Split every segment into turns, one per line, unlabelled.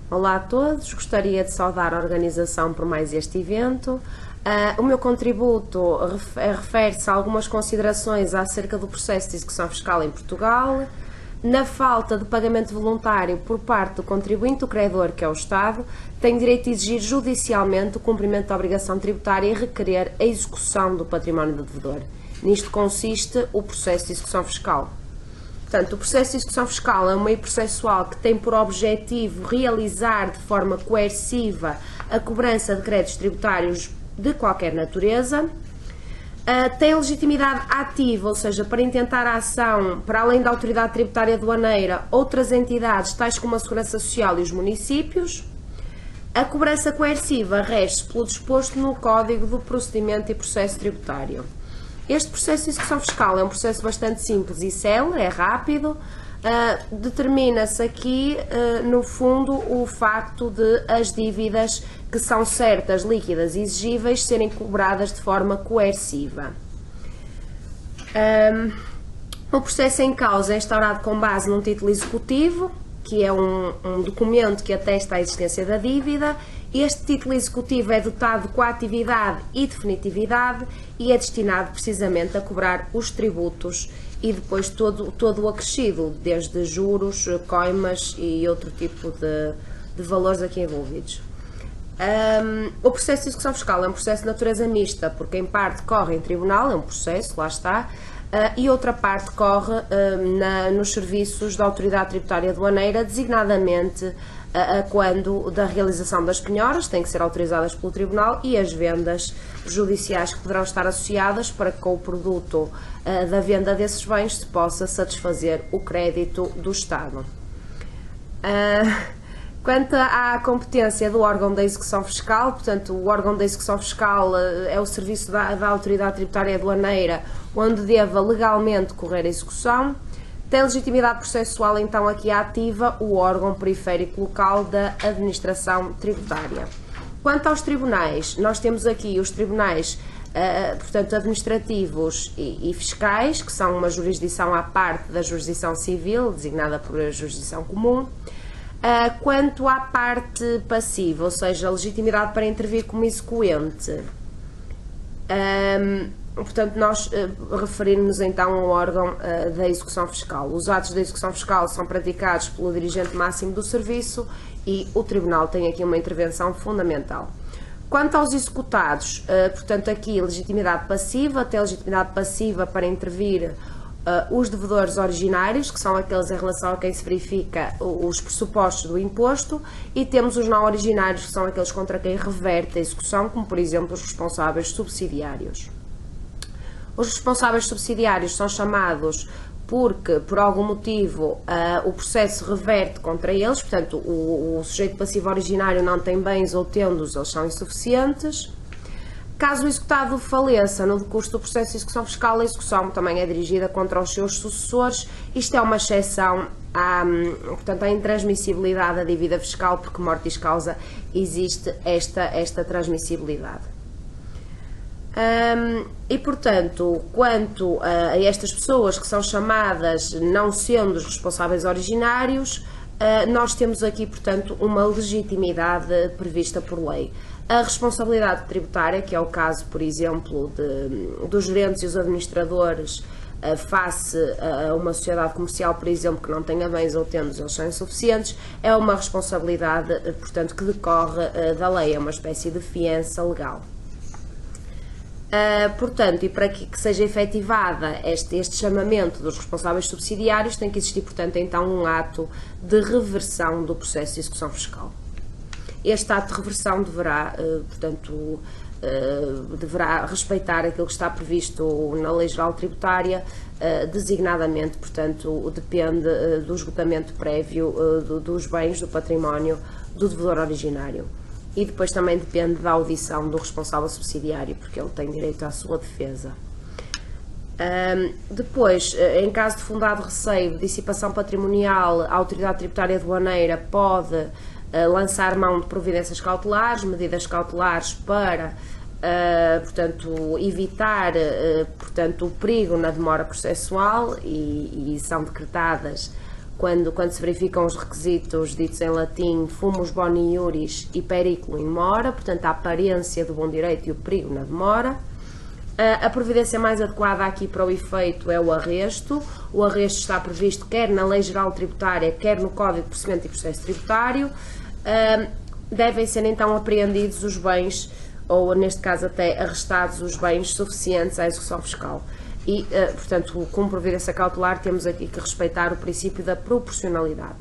Olá a todos, gostaria de saudar a organização por mais este evento. O meu contributo refere-se a algumas considerações acerca do processo de execução fiscal em Portugal, na falta de pagamento voluntário por parte do contribuinte, o credor, que é o Estado, tem direito de exigir judicialmente o cumprimento da obrigação tributária e requerer a execução do património do devedor. Nisto consiste o processo de execução fiscal. Portanto, o processo de execução fiscal é um meio processual que tem por objetivo realizar de forma coerciva a cobrança de créditos tributários de qualquer natureza. Tem legitimidade ativa, ou seja, para intentar a ação, para além da autoridade tributária aduaneira, outras entidades, tais como a Segurança Social e os municípios. A cobrança coerciva rege-se pelo disposto no Código do Procedimento e Processo Tributário. Este processo de execução fiscal é um processo bastante simples e célere, é rápido. Determina-se aqui, no fundo, o facto de as dívidas que são certas, líquidas e exigíveis serem cobradas de forma coerciva. O processo em causa é instaurado com base num título executivo, que é um documento que atesta a existência da dívida. Este título executivo é dotado de coatividade e definitividade e é destinado precisamente a cobrar os tributos e depois todo o acrescido, desde juros, coimas e outro tipo de valores aqui envolvidos. O processo de execução fiscal é um processo de natureza mista, porque em parte corre em tribunal, é um processo, lá está, e outra parte corre nos serviços da autoridade tributária aduaneira, designadamente quando da realização das penhoras, têm que ser autorizadas pelo tribunal, e as vendas judiciais que poderão estar associadas para que com o produto da venda desses bens se possa satisfazer o crédito do Estado. Quanto à competência do órgão da execução fiscal, portanto, o órgão da execução fiscal é o serviço da autoridade tributária aduaneira onde deva legalmente correr a execução. Tem legitimidade processual, então, aqui ativa o órgão periférico local da administração tributária. Quanto aos tribunais, nós temos aqui os tribunais, portanto, administrativos e fiscais, que são uma jurisdição à parte da jurisdição civil, designada por jurisdição comum. Quanto à parte passiva, ou seja, a legitimidade para intervir como exequente, portanto, nós referimos então ao órgão da execução fiscal. Os atos da execução fiscal são praticados pelo dirigente máximo do serviço e o tribunal tem aqui uma intervenção fundamental. Quanto aos executados, portanto, aqui legitimidade passiva, tem legitimidade passiva para intervir os devedores originários, que são aqueles em relação a quem se verifica os pressupostos do imposto, e temos os não originários, que são aqueles contra quem reverte a execução, como por exemplo os responsáveis subsidiários. Os responsáveis subsidiários são chamados porque, por algum motivo, o processo reverte contra eles, portanto, o sujeito passivo originário não tem bens ou tendo-os, eles são insuficientes. Caso o executado faleça no decurso do processo de execução fiscal, a execução também é dirigida contra os seus sucessores. Isto é uma exceção portanto, à intransmissibilidade da dívida fiscal, porque mortis causa existe esta transmissibilidade. E, portanto, quanto a estas pessoas que são chamadas não sendo os responsáveis originários, nós temos aqui, portanto, uma legitimidade prevista por lei. A responsabilidade tributária, que é o caso, por exemplo, dos gerentes e os administradores face a uma sociedade comercial, por exemplo, que não tenha bens ou tendo-os, eles são insuficientes, é uma responsabilidade, portanto, que decorre da lei, é uma espécie de fiança legal. Portanto, e para que seja efetivada este chamamento dos responsáveis subsidiários, tem que existir, portanto, então um ato de reversão do processo de execução fiscal. Este ato de reversão deverá, portanto, deverá respeitar aquilo que está previsto na Lei Geral Tributária, designadamente, portanto, depende do esgotamento prévio dos bens, do património do devedor originário. E depois também depende da audição do responsável subsidiário, porque ele tem direito à sua defesa. Depois, em caso de fundado receio de dissipação patrimonial, a autoridade tributária aduaneira pode lançar mão de providências cautelares, medidas cautelares para, portanto, evitar, portanto, o perigo na demora processual, e são decretadas quando se verificam os requisitos ditos em latim fumus boni iuris e periculo in mora, portanto a aparência do bom direito e o perigo na demora. A providência mais adequada aqui para o efeito é o arresto. O arresto está previsto quer na Lei Geral Tributária, quer no Código de Procedimento e Processo Tributário. Devem ser então apreendidos os bens, ou neste caso até arrestados os bens suficientes à execução fiscal. E, portanto, como providência cautelar, temos aqui que respeitar o princípio da proporcionalidade.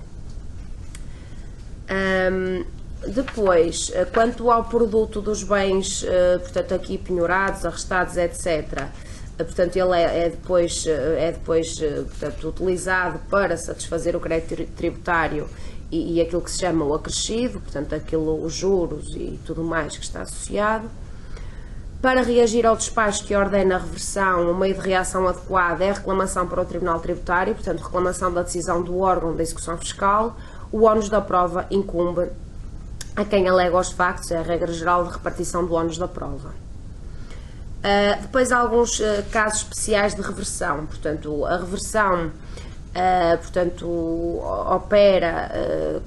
Depois, quanto ao produto dos bens, portanto, aqui penhorados, arrestados, etc., portanto, ele é depois portanto, utilizado para satisfazer o crédito tributário e aquilo que se chama o acrescido, portanto, os juros e tudo mais que está associado. Para reagir ao despacho que ordena a reversão, o meio de reação adequado é a reclamação para o Tribunal Tributário, portanto, reclamação da decisão do órgão da execução fiscal. O ónus da prova incumbe a quem alega os factos, é a regra geral de repartição do ónus da prova. Depois há alguns casos especiais de reversão, portanto, a reversão opera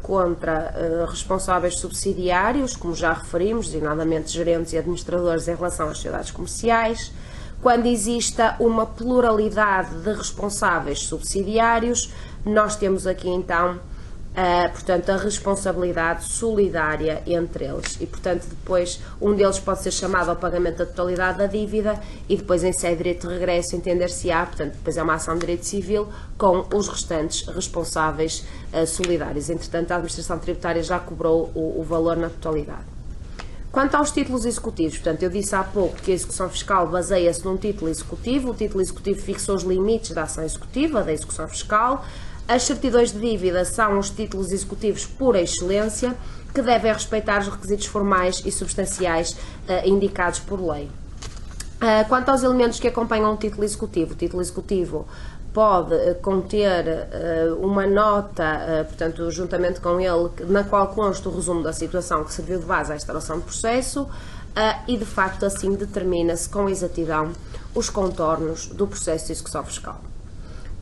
contra responsáveis subsidiários, como já referimos, designadamente gerentes e administradores em relação às sociedades comerciais, quando exista uma pluralidade de responsáveis subsidiários, nós temos aqui então portanto, a responsabilidade solidária entre eles e, portanto, depois um deles pode ser chamado ao pagamento da totalidade da dívida e depois em sede de direito de regresso entender-se-á, portanto, depois é uma ação de direito civil com os restantes responsáveis solidários. Entretanto, a administração tributária já cobrou o valor na totalidade. Quanto aos títulos executivos, portanto, eu disse há pouco que a execução fiscal baseia-se num título executivo, o título executivo fixa os limites da ação executiva, da execução fiscal. As certidões de dívida são os títulos executivos por excelência, que devem respeitar os requisitos formais e substanciais indicados por lei. Quanto aos elementos que acompanham o título executivo pode conter uma nota, portanto, juntamente com ele, na qual consta o resumo da situação que serviu de base à instauração do processo e, de facto, assim determina-se com exatidão os contornos do processo de execução fiscal.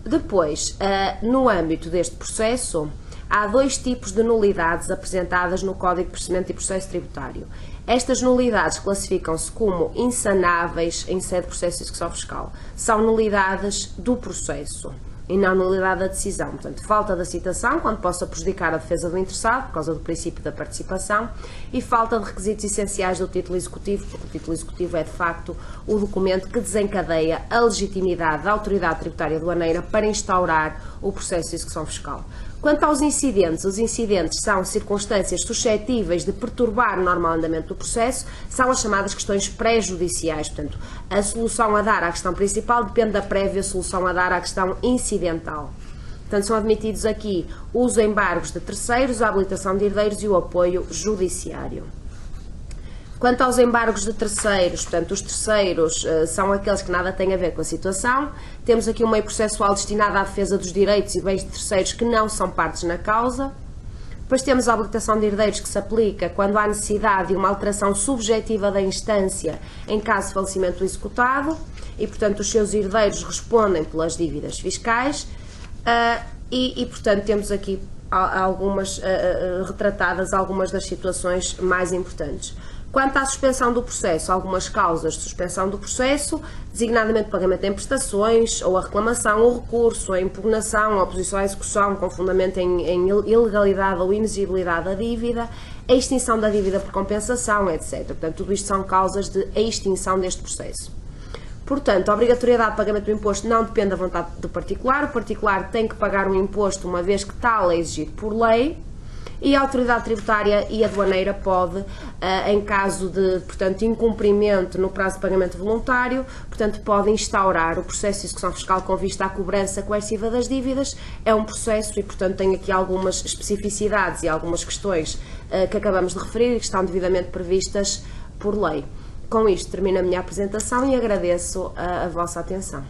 Depois, no âmbito deste processo, há dois tipos de nulidades apresentadas no Código de Procedimento e Processo Tributário. Estas nulidades classificam-se como insanáveis em sede de processo de execução fiscal. São nulidades do processo e não nulidade da decisão. Portanto, falta da citação, quando possa prejudicar a defesa do interessado, por causa do princípio da participação, e falta de requisitos essenciais do título executivo, porque o título executivo é, de facto, o documento que desencadeia a legitimidade da autoridade tributária aduaneira para instaurar o processo de execução fiscal. Quanto aos incidentes, os incidentes são circunstâncias suscetíveis de perturbar o normal andamento do processo, são as chamadas questões pré-judiciais. Portanto, a solução a dar à questão principal depende da prévia solução a dar à questão incidental. Portanto, são admitidos aqui os embargos de terceiros, a habilitação de herdeiros e o apoio judiciário. Quanto aos embargos de terceiros, portanto, os terceiros são aqueles que nada têm a ver com a situação. Temos aqui um meio processual destinado à defesa dos direitos e bens de terceiros que não são partes na causa. Depois temos a habilitação de herdeiros que se aplica quando há necessidade de uma alteração subjetiva da instância em caso de falecimento do executado e, portanto, os seus herdeiros respondem pelas dívidas fiscais portanto, temos aqui retratadas algumas das situações mais importantes. Quanto à suspensão do processo, algumas causas de suspensão do processo, designadamente pagamento em prestações, ou a reclamação, ou recurso, a impugnação, a oposição à execução com fundamento em ilegalidade ou inexigibilidade da dívida, a extinção da dívida por compensação, etc. Portanto, tudo isto são causas de extinção deste processo. Portanto, a obrigatoriedade de pagamento do imposto não depende da vontade do particular. O particular tem que pagar um imposto uma vez que tal é exigido por lei. E a autoridade tributária e aduaneira pode, em caso de, portanto, incumprimento no prazo de pagamento voluntário, portanto, pode instaurar o processo de execução fiscal com vista à cobrança coerciva das dívidas. É um processo e, portanto, tem aqui algumas especificidades e algumas questões que acabamos de referir e que estão devidamente previstas por lei. Com isto termino a minha apresentação e agradeço a vossa atenção.